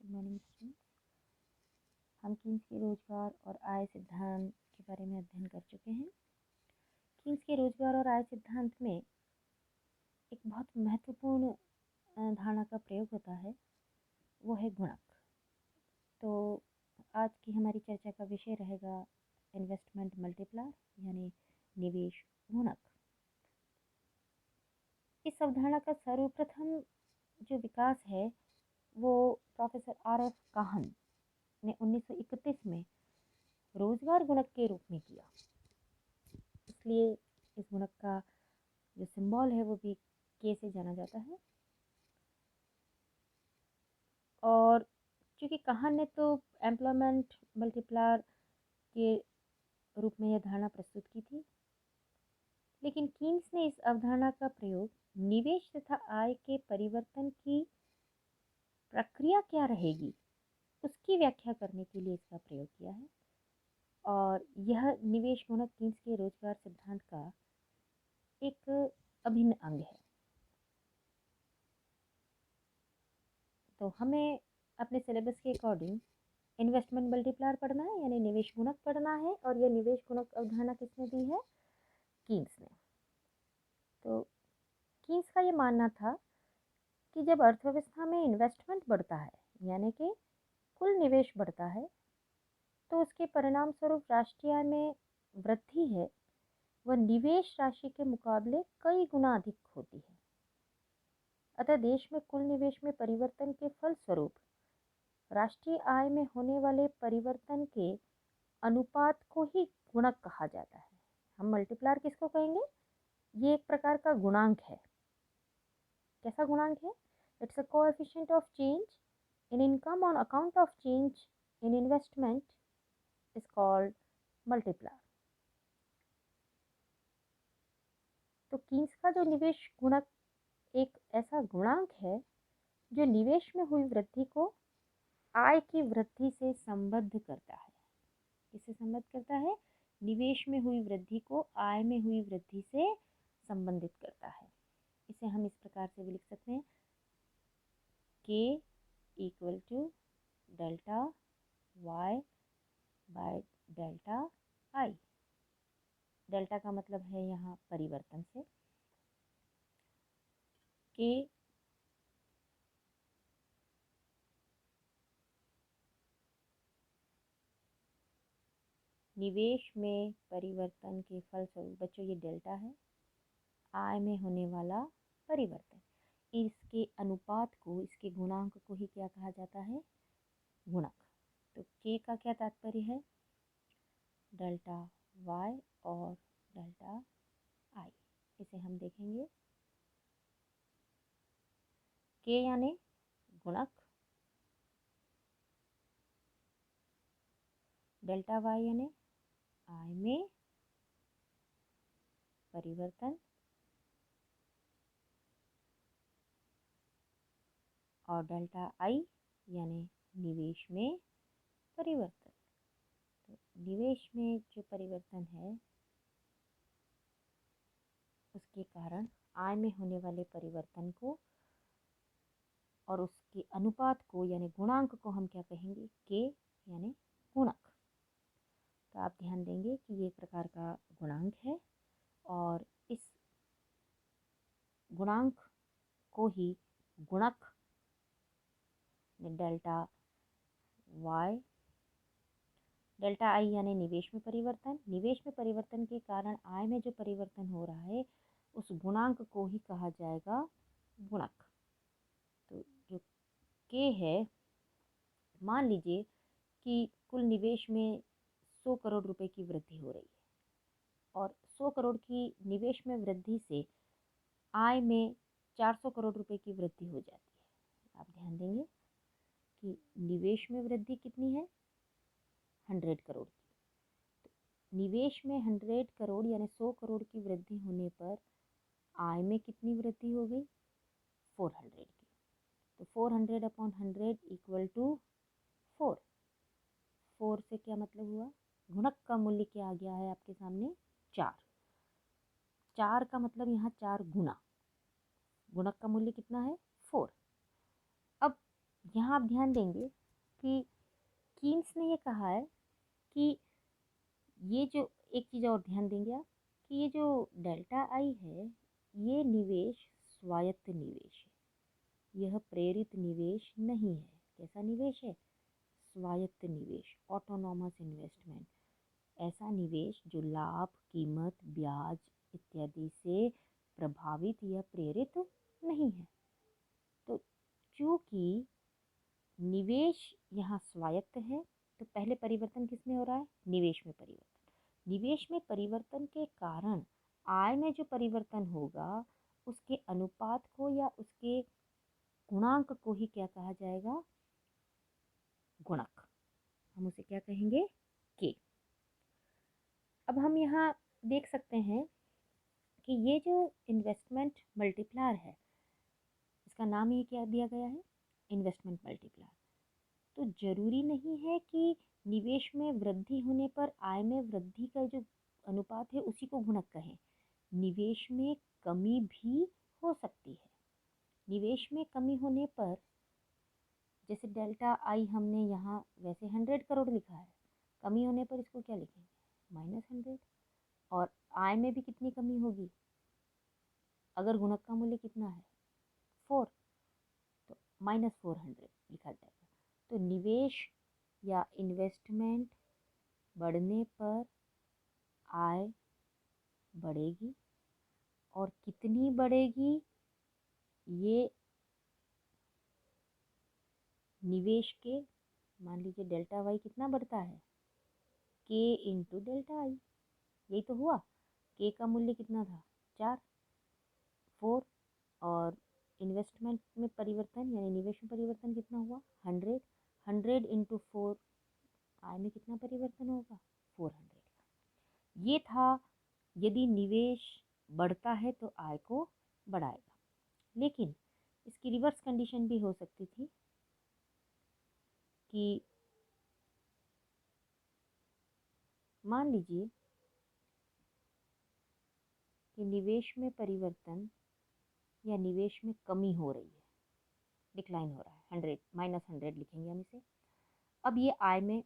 Good morning students. हम Keynes के रोजगार और आय सिद्धांत के बारे में अध्ययन कर चुके हैं। कीन्स के रोजगार और आय सिद्धांत में एक बहुत महत्वपूर्ण धारणा का प्रयोग होता है, वो है गुणक। तो आज की हमारी चर्चा का विषय रहेगा इन्वेस्टमेंट मल्टीप्लायर यानी निवेश गुणक। इस अवधारणा का सर्वप्रथम जो विकास है वो प्रोफेसर RF काहन ने 1931 में रोजगार गुणक के रूप में किया। इसलिए इस गुणक का जो सिंबल है वो भी के से जाना जाता है। और क्योंकि काहन ने तो एम्प्लॉयमेंट मल्टीप्लायर के रूप में यह धारणा प्रस्तुत की थी, लेकिन कीन्स ने इस अवधारणा का प्रयोग निवेश तथा आय के परिवर्तन की प्रक्रिया क्या रहेगी उसकी व्याख्या करने के लिए इसका प्रयोग किया है। और यह निवेश गुणक कीन्स के रोजगार सिद्धांत का एक अभिन्न अंग है। तो हमें अपने सिलेबस के अकॉर्डिंग इन्वेस्टमेंट मल्टीप्लायर पढ़ना है यानी निवेश गुणक पढ़ना है। और यह निवेश गुणक अवधारणा किसने दी है? कीन्स ने। तो कीन्स का ये मानना था कि जब अर्थव्यवस्था में इन्वेस्टमेंट बढ़ता है यानी कि कुल निवेश बढ़ता है तो उसके परिणाम स्वरूप राष्ट्रीय आय में वृद्धि है वह निवेश राशि के मुकाबले कई गुना अधिक होती है। अतः देश में कुल निवेश में परिवर्तन के फलस्वरूप राष्ट्रीय आय में होने वाले परिवर्तन के अनुपात को ही गुणक कहा जाता है। हम मल्टीप्लायर किसको कहेंगे? ये एक प्रकार का गुणांक है। कैसा गुणांक है? It's a coefficient of change in income on account of change in investment is called multiplier. तो कीन्स का जो निवेश गुणक एक ऐसा गुणांक है जो निवेश में हुई वृद्धि को आय की वृद्धि से संबद्ध करता है। किससे संबद्ध करता है? निवेश में हुई वृद्धि को आय में हुई वृद्धि से संबंधित करता है। इसे हम इस प्रकार से भी लिख सकते हैं, K equal to delta Y by delta I। Delta का मतलब है यहाँ परिवर्तन से। K निवेश में परिवर्तन के फलस्वरूप, बच्चों ये डेल्टा है, आय में होने वाला परिवर्तन, इसके अनुपात को, इसके गुणांक को ही क्या कहा जाता है? गुणक। तो K का क्या तात्पर्य है? डेल्टा Y और डेल्टा I। इसे हम देखेंगे, K यानी गुणक, डेल्टा Y यानी आय में परिवर्तन, और डेल्टा I यानी निवेश में परिवर्तन। तो निवेश में जो परिवर्तन है उसके कारण आय में होने वाले परिवर्तन को और उसके अनुपात को यानी गुणांक को हम क्या कहेंगे? K यानी गुणक। तो आप ध्यान देंगे कि ये एक प्रकार का गुणांक है और इस गुणांक को ही गुणक डेल्टा Y, डेल्टा I यानी निवेश में परिवर्तन, निवेश में परिवर्तन के कारण आय में जो परिवर्तन हो रहा है उस गुणांक को ही कहा जाएगा गुणक। तो जो K है, मान लीजिए कि कुल निवेश में 100 करोड़ रुपए की वृद्धि हो रही है और 100 करोड़ की निवेश में वृद्धि से आय में 400 करोड़ रुपए की वृद्धि हो जाती है। आप ध्यान देंगे कि निवेश में वृद्धि कितनी है? 100 करोड़ की। तो निवेश में 100 करोड़ यानी 100 करोड़ की वृद्धि होने पर आय में कितनी वृद्धि हो गई? 400 की। तो 400 अपॉन 100 इक्वल टू 4। 4 से क्या मतलब हुआ? गुणक का मूल्य क्या आ गया है आपके सामने? 4। 4 का मतलब यहाँ 4 गुना। गुणक का मूल्य कितना है? 4। अब यहाँ आप ध्यान देंगे कि कीन्स ने ये कहा है कि ये जो एक चीज़ और ध्यान देंगे आप कि ये जो डेल्टा आई है ये निवेश स्वायत्त निवेश है, यह प्रेरित निवेश नहीं है। कैसा निवेश है? स्वायत्त निवेश, ऑटोनॉमस इन्वेस्टमेंट। ऐसा निवेश जो लाभ, कीमत, ब्याज इत्यादि से प्रभावित या प्रेरित नहीं है। तो चूंकि निवेश यहाँ स्वायत्त है तो पहले परिवर्तन किसमें हो रहा है? निवेश में परिवर्तन। निवेश में परिवर्तन के कारण आय में जो परिवर्तन होगा उसके अनुपात को या उसके गुणांक को ही क्या कहा जाएगा? गुणक। हम उसे क्या कहेंगे? के। अब हम यहाँ देख सकते हैं कि ये जो इन्वेस्टमेंट मल्टीप्लायर है इसका नाम ही क्या दिया गया है? Investment multiplier. तो जरूरी नहीं है कि निवेश में वृद्धि होने पर आय में वृद्धि का जो अनुपात है उसी को गुणक कहें। निवेश में कमी भी हो सकती है। निवेश में कमी होने पर जैसे डेल्टा आई हमने यहाँ वैसे 100 करोड़ लिखा है, कमी होने पर इसको क्या लिखेंगे? -100। और आय में भी कितनी कमी होगी? अगर गुणक का मूल्य कितना है? 4, तो -400 लिखा जाएगा। तो निवेश या इन्वेस्टमेंट बढ़ने पर आय बढ़ेगी और कितनी बढ़ेगी ये निवेश के, मान लीजिए डेल्टा वाई कितना बढ़ता है? के इंटू डेल्टा आई। यही तो हुआ। के का मूल्य कितना था? 4, 4। और इन्वेस्टमेंट में परिवर्तन यानी निवेश में परिवर्तन कितना हुआ? 100। 100 इंटू 4, आय में कितना परिवर्तन होगा? 400 का। ये था यदि निवेश बढ़ता है तो आय को बढ़ाएगा। लेकिन इसकी रिवर्स कंडीशन भी हो सकती थी कि मान लीजिए कि निवेश में परिवर्तन या निवेश में कमी हो रही है, डिक्लाइन हो रहा है, 100 -100 लिखेंगे हम इसे। अब ये आय में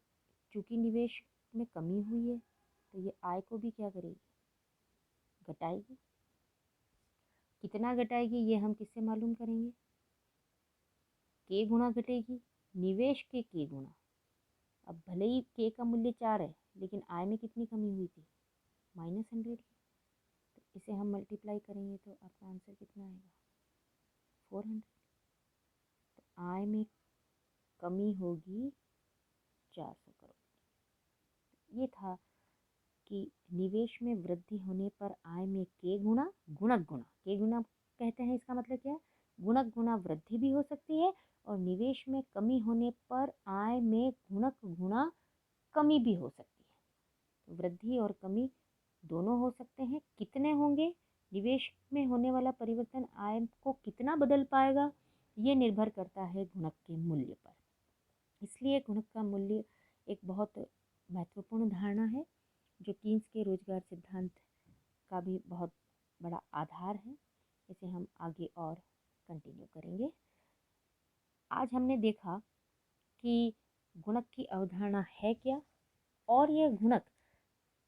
चूंकि निवेश में कमी हुई है तो ये आय को भी क्या करेगी? घटाएगी। कितना घटाएगी ये हम किससे मालूम करेंगे? के गुणा घटेगी निवेश के गुणा। अब भले ही के का मूल्य 4 है लेकिन आय में कितनी कमी हुई थी? -100 की। तो इसे हम मल्टीप्लाई करेंगे तो आपका आंसर कितना आएगा? 400। तो आय में कमी होगी 400 करोड़। ये था कि निवेश में वृद्धि होने पर आय में के गुणा गुणक गुणा, के गुणा कहते हैं इसका मतलब क्या है? गुणक गुणा वृद्धि भी हो सकती है और निवेश में कमी होने पर आय में गुणक गुणा कमी भी हो सकती है। तो वृद्धि और कमी दोनों हो सकते हैं। कितने होंगे? निवेश में होने वाला परिवर्तन आय को कितना बदल पाएगा ये निर्भर करता है गुणक के मूल्य पर। इसलिए गुणक का मूल्य एक बहुत महत्वपूर्ण धारणा है जो कीन्स के रोजगार सिद्धांत का भी बहुत बड़ा आधार है। इसे हम आगे और कंटिन्यू करेंगे। आज हमने देखा कि गुणक की अवधारणा है क्या और यह गुणक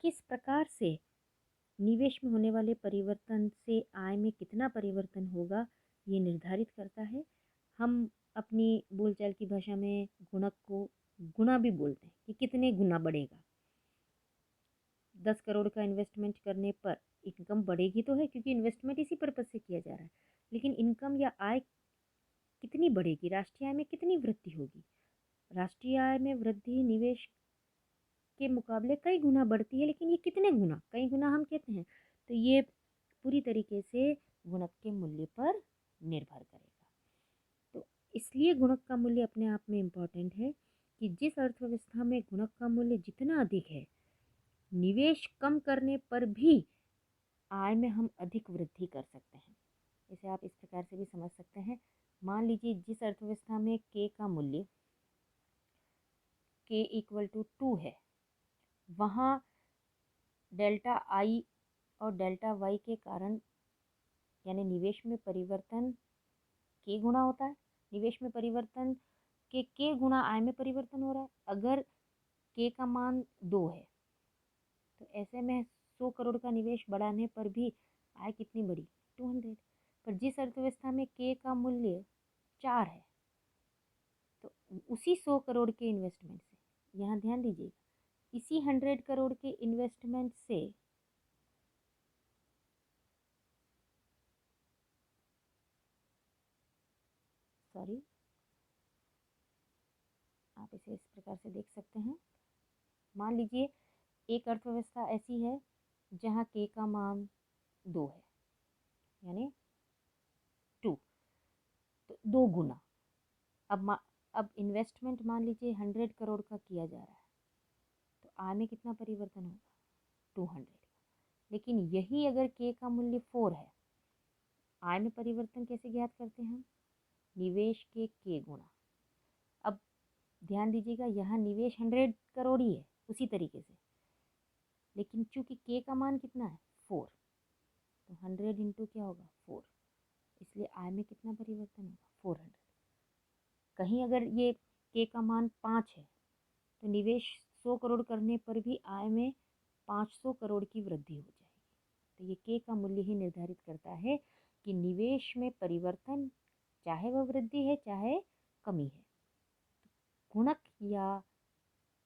किस प्रकार से निवेश में होने वाले परिवर्तन से आय में कितना परिवर्तन होगा ये निर्धारित करता है। हम अपनी बोलचाल की भाषा में गुणक को गुणा भी बोलते हैं कि कितने गुना बढ़ेगा। 10 करोड़ का इन्वेस्टमेंट करने पर इनकम बढ़ेगी तो है क्योंकि इन्वेस्टमेंट इसी पर्पज से किया जा रहा है, लेकिन इनकम या आय कितनी बढ़ेगी? राष्ट्रीय आय में कितनी वृद्धि होगी? राष्ट्रीय आय में वृद्धि निवेश के मुकाबले कई गुना बढ़ती है, लेकिन ये कितने गुना? कई गुना हम कहते हैं। तो ये पूरी तरीके से गुणक के मूल्य पर निर्भर करेगा। तो इसलिए गुणक का मूल्य अपने आप में इम्पॉर्टेंट है कि जिस अर्थव्यवस्था में गुणक का मूल्य जितना अधिक है निवेश कम करने पर भी आय में हम अधिक वृद्धि कर सकते हैं। इसे आप इस प्रकार से भी समझ सकते हैं। मान लीजिए जिस अर्थव्यवस्था में के का मूल्य के इक्वल टू 2 है वहाँ डेल्टा आई और डेल्टा वाई के कारण यानी निवेश में परिवर्तन के गुणा होता है। निवेश में परिवर्तन उसके के गुना आय में परिवर्तन हो रहा है। अगर के का मान 2 है तो ऐसे में 100 करोड़ का निवेश बढ़ाने पर भी आय कितनी बढ़ी, 200। पर जिस अर्थव्यवस्था में के का मूल्य 4 है तो उसी 100 करोड़ के इन्वेस्टमेंट से, यहाँ ध्यान दीजिएगा, इसी 100 करोड़ के इन्वेस्टमेंट से सॉरी, आप इसे इस प्रकार से देख सकते हैं। मान लीजिए एक अर्थव्यवस्था ऐसी है जहाँ के का मान 2 है, यानी 2, तो 2 गुना। अब इन्वेस्टमेंट मान लीजिए 100 करोड़ का किया जा रहा है तो आय में कितना परिवर्तन होगा, 200 का। लेकिन यही अगर के का मूल्य 4 है, आय में परिवर्तन कैसे ज्ञात करते हैं हम, निवेश के गुना। अब ध्यान दीजिएगा, यहाँ निवेश 100 करोड़ ही है उसी तरीके से, लेकिन चूंकि के का मान कितना है 4, तो 100 इंटू क्या होगा 4, इसलिए आय में कितना परिवर्तन होगा 400। कहीं अगर ये के का मान 5 है तो निवेश 100 करोड़ करने पर भी आय में 500 करोड़ की वृद्धि हो जाएगी। तो ये के का मूल्य ही निर्धारित करता है कि निवेश में परिवर्तन, चाहे वह वृद्धि है चाहे कमी है। गुणक या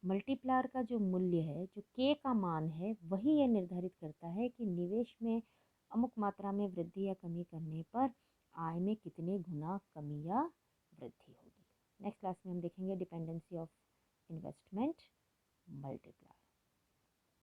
मल्टीप्लायर का जो मूल्य है, जो के का मान है, वही यह निर्धारित करता है कि निवेश में अमुक मात्रा में वृद्धि या कमी करने पर आय में कितने गुना कमी या वृद्धि होगी। नेक्स्ट क्लास में हम देखेंगे डिपेंडेंसी ऑफ इन्वेस्टमेंट मल्टीप्लायर।